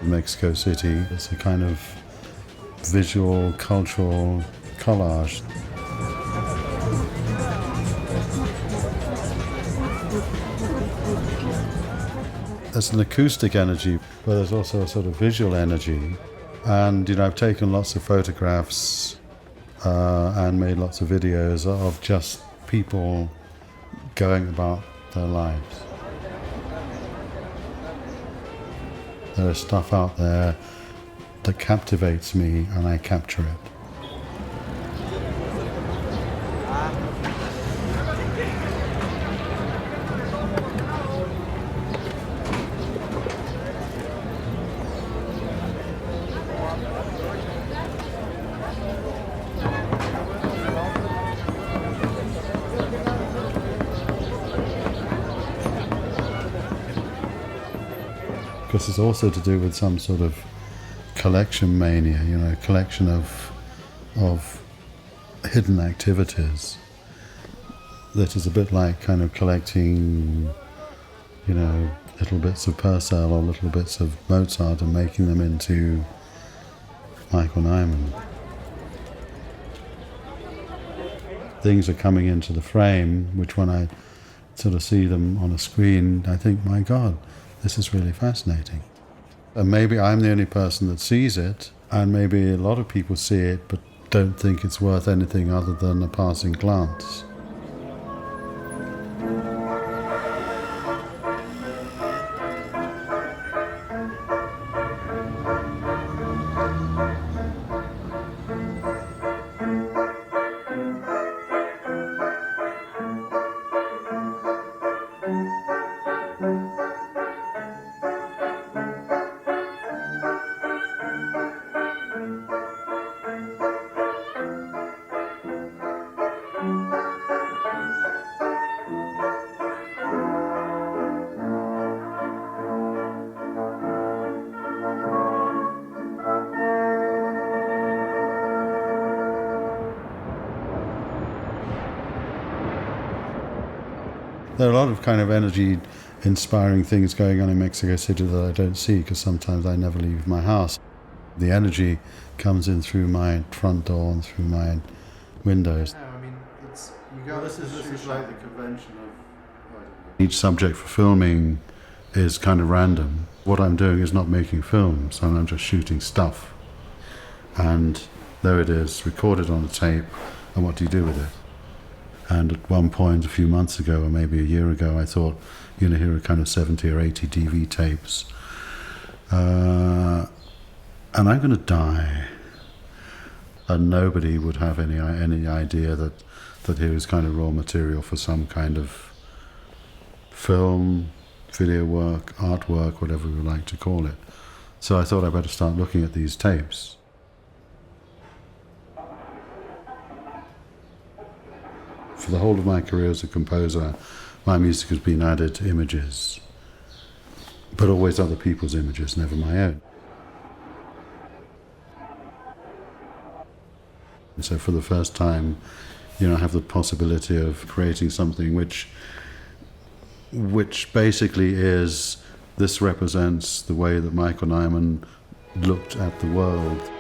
Mexico City, it's a kind of visual, cultural collage. There's an acoustic energy, but there's also a sort of visual energy. And, I've taken lots of photographs and made lots of videos of just people going about their lives. There's stuff out there that captivates me and I capture it. Because it's also to do with some sort of collection mania, collection of hidden activities that is a bit like kind of collecting, little bits of Purcell or little bits of Mozart and making them into Michael Nyman. Things are coming into the frame, which when I sort of see them on a screen, I think, my God, this is really fascinating. And maybe I'm the only person that sees it, and maybe a lot of people see it but don't think it's worth anything other than a passing glance. There are a lot of kind of energy-inspiring things going on in Mexico City that I don't see because sometimes I never leave my house. The energy comes in through my front door and through my windows. This is like the convention of... Each subject for filming is kind of random. What I'm doing is not making films, I'm just shooting stuff. And there it is, recorded on a tape, and what do you do with it? And at one point, a few months ago, or maybe a year ago, I thought, here are kind of 70 or 80 DV tapes. And I'm going to die. And nobody would have any idea that here is kind of raw material for some kind of film, video work, artwork, whatever we would like to call it. So I thought I'd better start looking at these tapes. For the whole of my career as a composer, my music has been added images, but always other people's images, never my own. And so for the first time, I have the possibility of creating something which basically is, this represents the way that Michael Nyman looked at the world.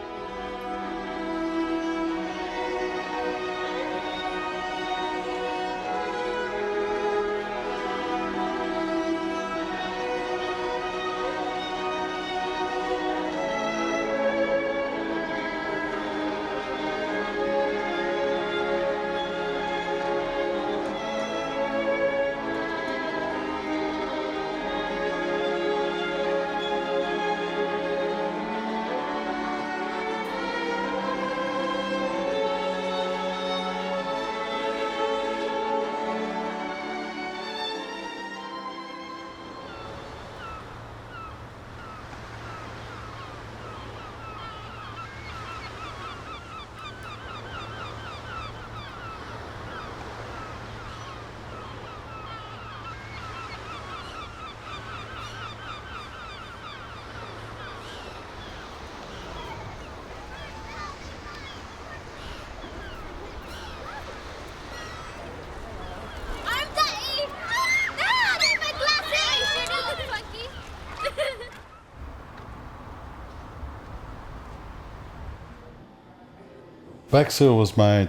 Bexhill was my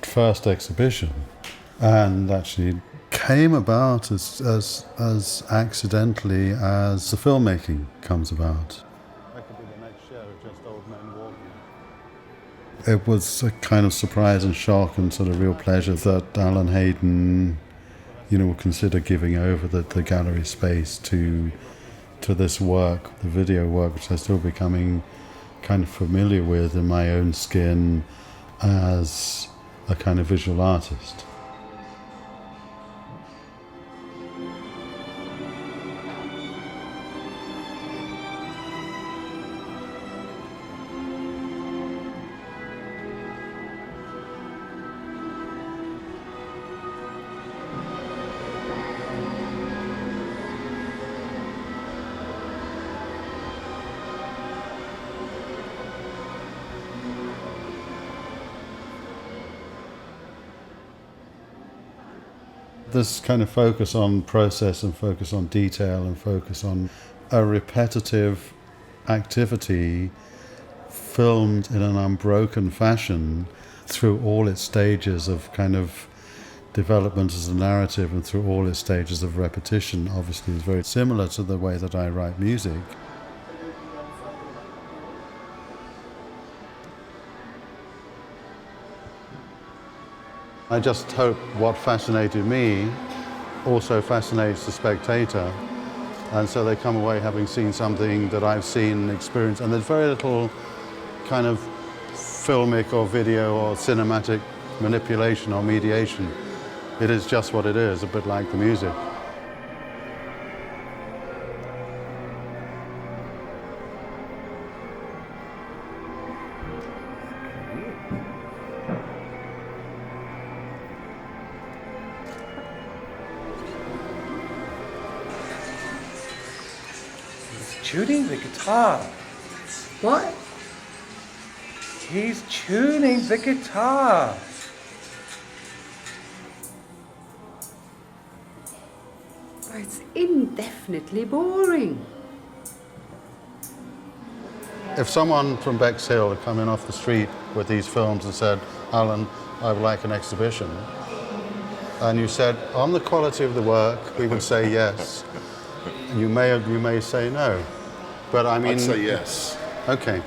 first exhibition, and actually came about as accidentally as the filmmaking comes about. That could be the next show, just old men walking. It was a kind of surprise and shock and sort of real pleasure that Alan Hayden, would consider giving over the gallery space to this work, the video work, which I'm still becoming kind of familiar with in my own skin as a kind of visual artist. This kind of focus on process and focus on detail and focus on a repetitive activity filmed in an unbroken fashion through all its stages of kind of development as a narrative and through all its stages of repetition, obviously is very similar to the way that I write music. I just hope what fascinated me also fascinates the spectator, and so they come away having seen something that I've seen and experienced, and there's very little kind of filmic or video or cinematic manipulation or mediation. It is just what it is, a bit like the music. Tuning the guitar. What? He's tuning the guitar. Oh, it's indefinitely boring. If someone from Bexhill had come in off the street with these films and said, Alan, I would like an exhibition, and you said, on the quality of the work, we would say yes. You may say no. But I mean, I'd say yes. Okay.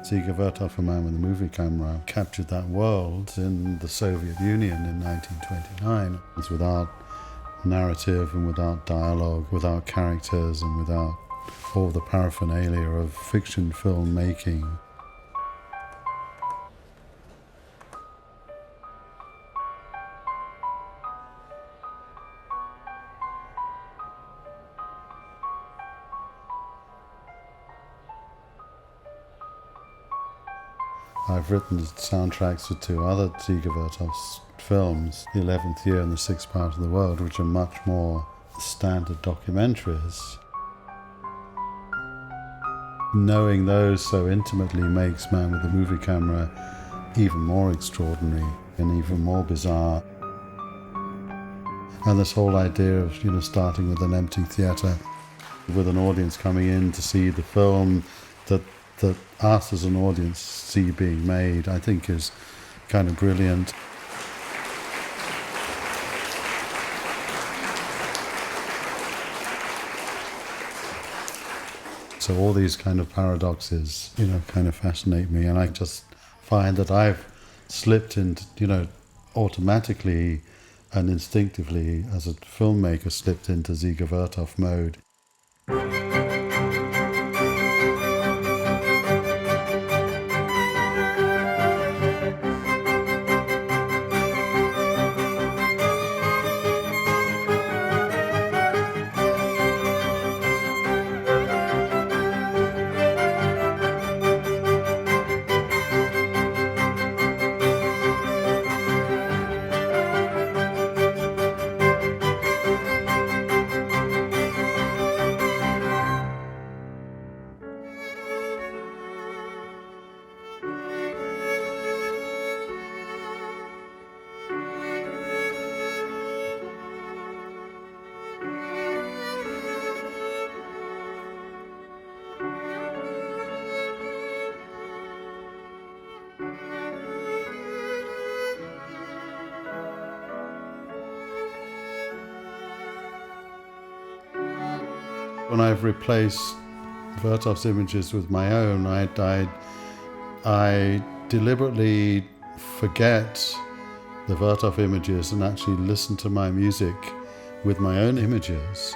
Dziga Vertov, a man with a movie camera, captured that world in the Soviet Union in 1929. It was without narrative and without dialogue, without characters and without all the paraphernalia of fiction film making. I've written the soundtracks for two other Dziga Vertov's films, The 11th Year and The Sixth Part of the World, which are much more standard documentaries. Knowing those so intimately makes Man with a Movie Camera even more extraordinary and even more bizarre. And this whole idea of, starting with an empty theatre, with an audience coming in to see the film that us as an audience see being made, I think is kind of brilliant. So all these kind of paradoxes, kind of fascinate me, and I just find that I've slipped into, automatically and instinctively as a filmmaker slipped into Dziga Vertov mode. When I've replaced Vertov's images with my own, I deliberately forget the Vertov images and actually listen to my music with my own images.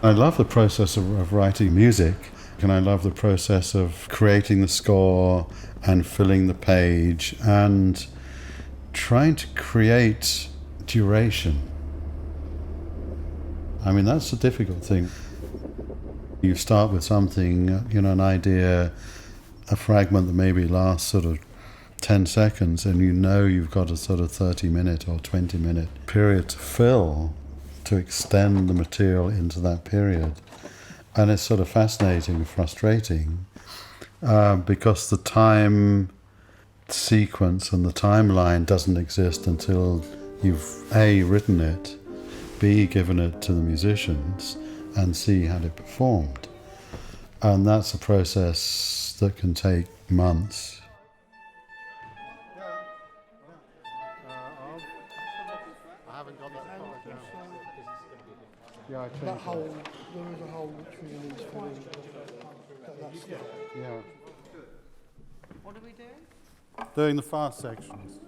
I love the process of writing music, and I love the process of creating the score and filling the page and trying to create duration. I mean, that's the difficult thing. You start with something, an idea, a fragment that maybe lasts sort of 10 seconds, and you've got a sort of 30-minute or 20-minute period to fill, to extend the material into that period. And it's sort of fascinating, frustrating, because the time sequence and the timeline doesn't exist until you've A, written it, B, given it to the musicians, and C, had it performed. And that's a process that can take months. Yeah, I changed that hole, there is a hole which really needs filling. That's Yeah. What are we doing? Doing the fast sections.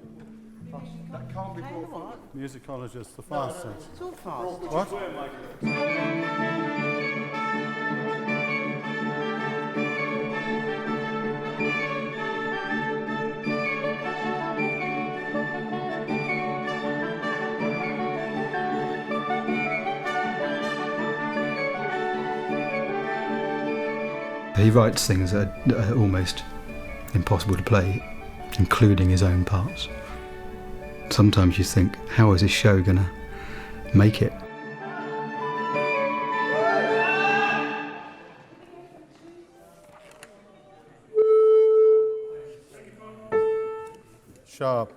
that can't be Hey, brought what? Musicologists, the fast section. It's all fast. What? He writes things that are almost impossible to play, including his own parts. Sometimes you think, how is this show going to make it. Sharp.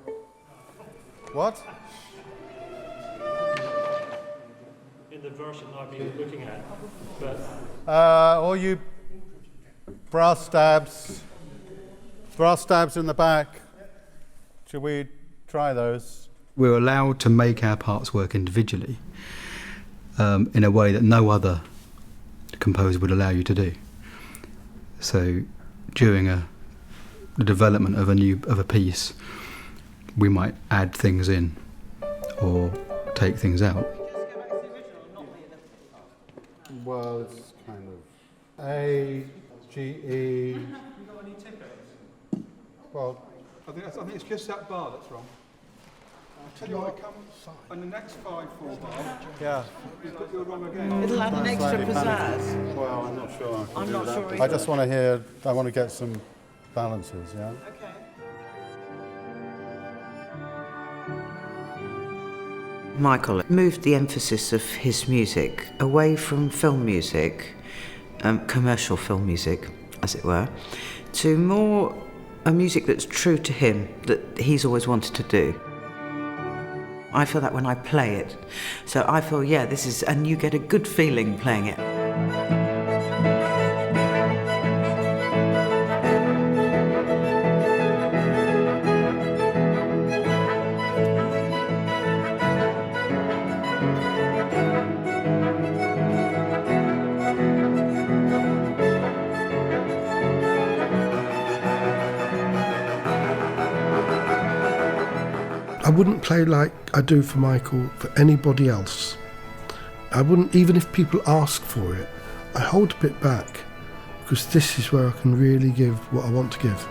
What? In the version I've been looking at, but All you brass stabs in the back. Should we try those? We're allowed to make our parts work individually in a way that no other composer would allow you to do. So during the development of a piece, we might add things in or take things out. Well, it's kind of A, G, E. have you got any tickets? Well, I think it's just that bar that's wrong. I'll tell you what, I come on the next 5/4 bar, yeah. you're wrong again. It'll add an extra Slightly pizzazz. Well, I'm not sure I can I'm do not that. sure I either. just want to get some balances, yeah? Okay. Michael moved the emphasis of his music away from film music, commercial film music, as it were, to more a music that's true to him, that he's always wanted to do. I feel that when I play it. So I feel, yeah, this is, and you get a good feeling playing it. I wouldn't play like I do for Michael for anybody else. I wouldn't, even if people ask for it. I hold a bit back because this is where I can really give what I want to give.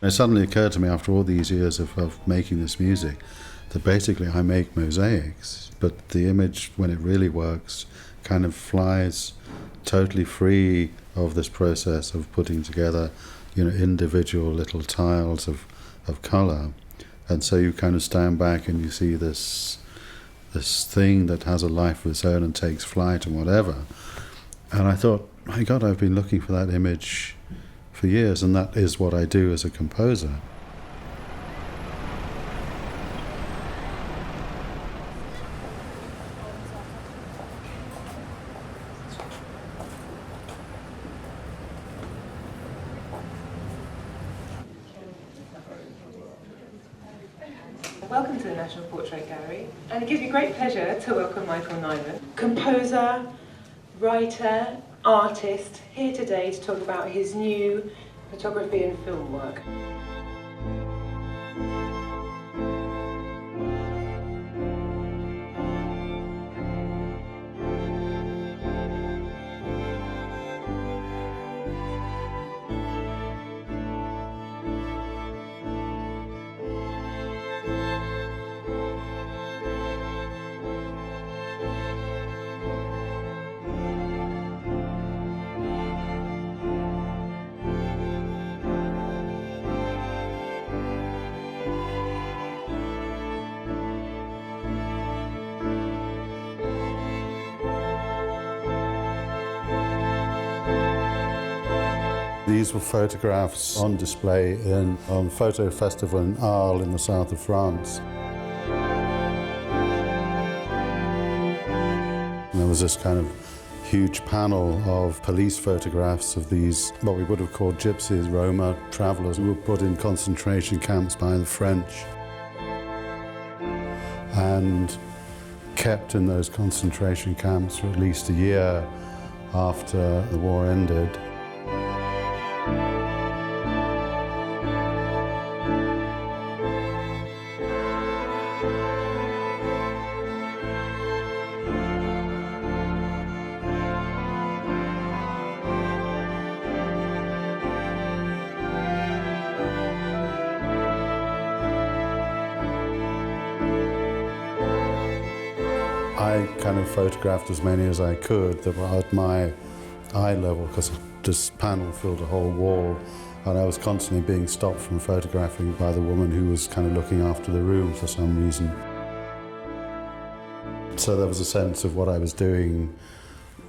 It suddenly occurred to me after all these years of making this music that basically I make mosaics, but the image, when it really works, kind of flies totally free of this process of putting together, individual little tiles of colour. And so you kind of stand back and you see this thing that has a life of its own and takes flight and whatever. And I thought, my God, I've been looking for that image for years, and that is what I do as a composer. Welcome to the National Portrait Gallery, and it gives me great pleasure to welcome Michael Nyman, composer, writer, artist, here today to talk about his new photography and film work. These were photographs on display in Photo Festival in Arles in the south of France. And there was this kind of huge panel of police photographs of these, what we would have called gypsies, Roma travellers, who were put in concentration camps by the French and kept in those concentration camps for at least a year after the war ended. I kind of photographed as many as I could that were at my eye level, because this panel filled a whole wall, and I was constantly being stopped from photographing by the woman who was kind of looking after the room for some reason. So there was a sense of what I was doing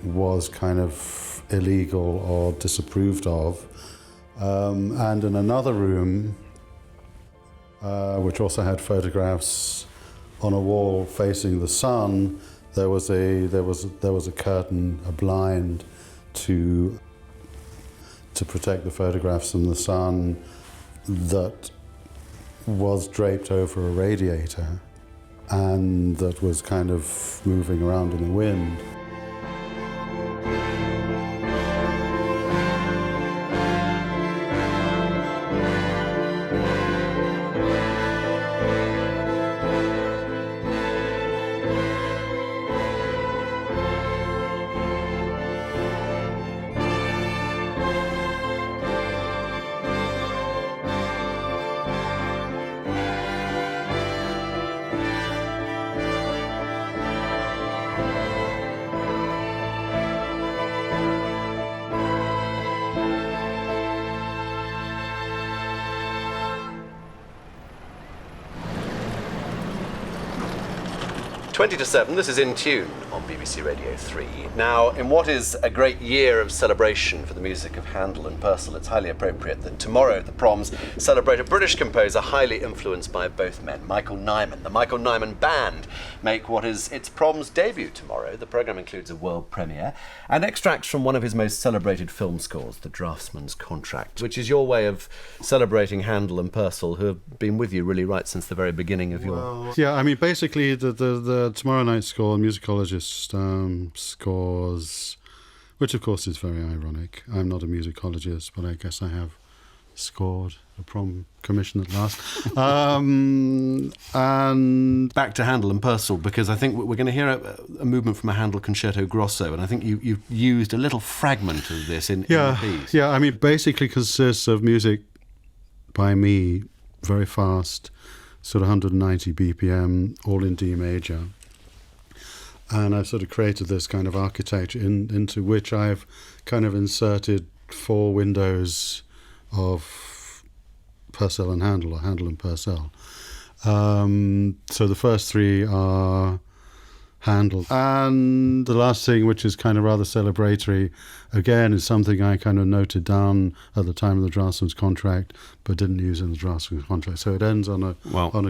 was kind of illegal or disapproved of. And in another room, which also had photographs on a wall facing the sun, there was a curtain, a blind, to protect the photographs from the sun, that was draped over a radiator and that was kind of moving around in the wind. Twenty to 7, this is In Tune on BBC Radio 3. Now, in what is a great year of celebration for the music of Handel and Purcell, it's highly appropriate that tomorrow the Proms celebrate a British composer highly influenced by both men, Michael Nyman. The Michael Nyman Band make what is its Proms debut tomorrow. The programme includes a world premiere and extracts from one of his most celebrated film scores, The Draughtsman's Contract, which is your way of celebrating Handel and Purcell, who have been with you really right since the very beginning of your... Yeah, I mean, basically the tomorrow night score, musicologist scores, which of course is very ironic. I'm not a musicologist, but I guess I have scored a prom commission at last. And back to Handel and Purcell, because I think we're going to hear a movement from a Handel concerto grosso, and I think you used a little fragment of this in the piece. Yeah, I mean, basically consists of music by me, very fast, sort of 190 BPM, all in D major. And I've sort of created this kind of architecture into which I've kind of inserted 4 windows of Purcell and Handel, or Handel and Purcell. So the first 3 are Handel. And the last thing, which is kind of rather celebratory, again, is something I kind of noted down at the time of the Draughtsman's Contract, but didn't use in the Draughtsman's Contract. So it ends on a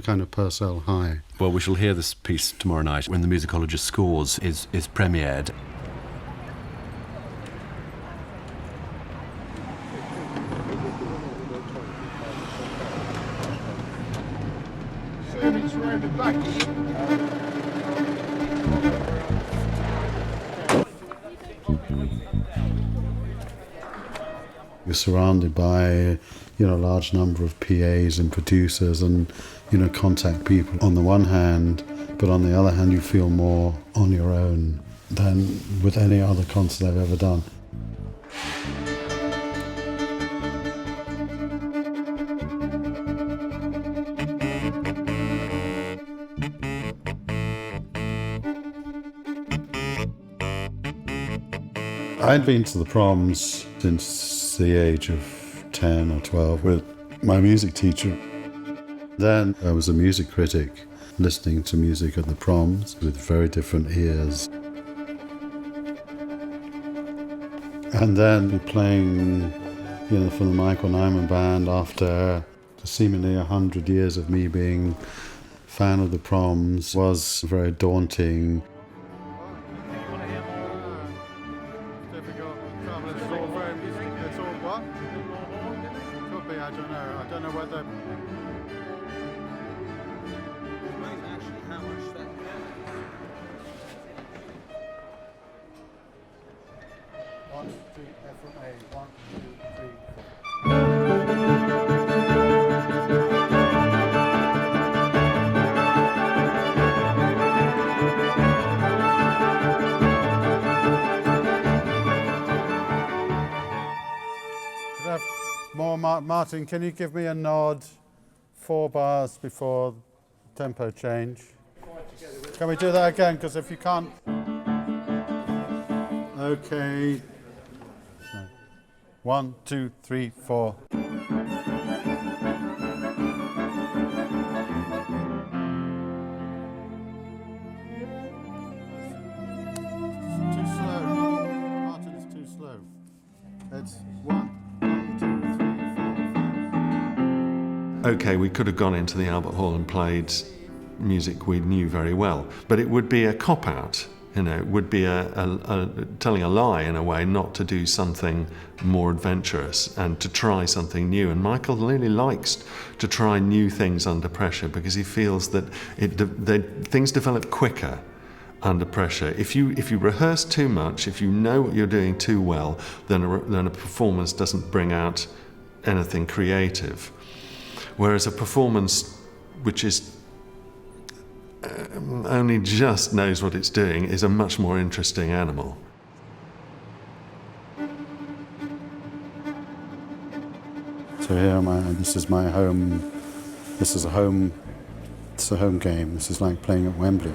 kind of Purcell high. Well, we shall hear this piece tomorrow night when the musicologist scores is premiered. You're surrounded by, a large number of PAs and producers and, contact people on the one hand, but on the other hand you feel more on your own than with any other concert I've ever done. I'd been to the Proms since the age of 10 or 12 with my music teacher. Then I was a music critic, listening to music at the Proms with very different ears. And then playing, for the Michael Nyman Band after seemingly 100 years of me being a fan of the Proms was very daunting. I don't know whether... One, two, F1A, 1, 2, 3. More, Martin, can you give me a nod 4 bars before tempo change? Can we do that again? Because if you can't... Okay. 1, 2, 3, 4. Okay, we could have gone into the Albert Hall and played music we knew very well, but it would be a cop-out, it would be a telling a lie in a way, not to do something more adventurous and to try something new. And Michael really likes to try new things under pressure because he feels that things develop quicker under pressure. If you rehearse too much, if you know what you're doing too well, then a performance doesn't bring out anything creative. Whereas a performance which is only just knows what it's doing is a much more interesting animal. So here this is my home. This is a home game. This is like playing at Wembley.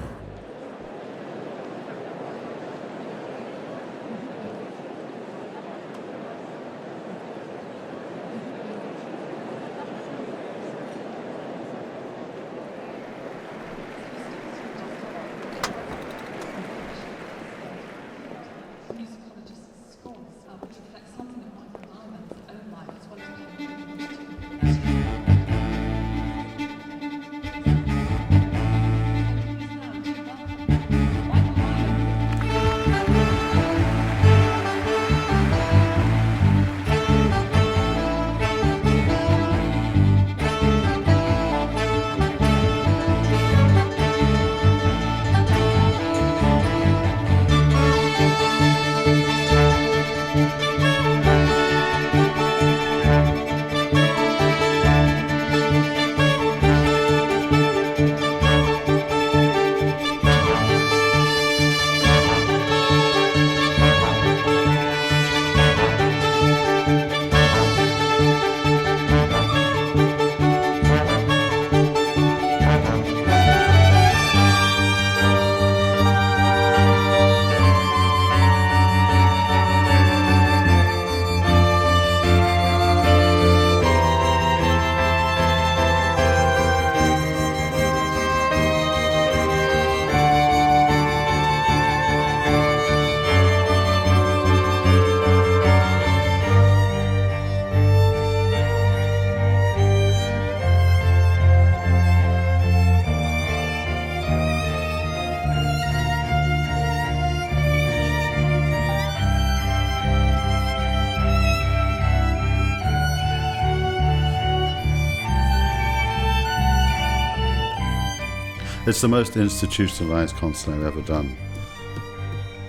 It's the most institutionalized concert I've ever done.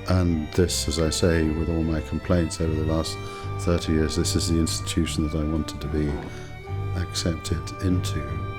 And this, as I say, with all my complaints over the last 30 years, this is the institution that I wanted to be accepted into.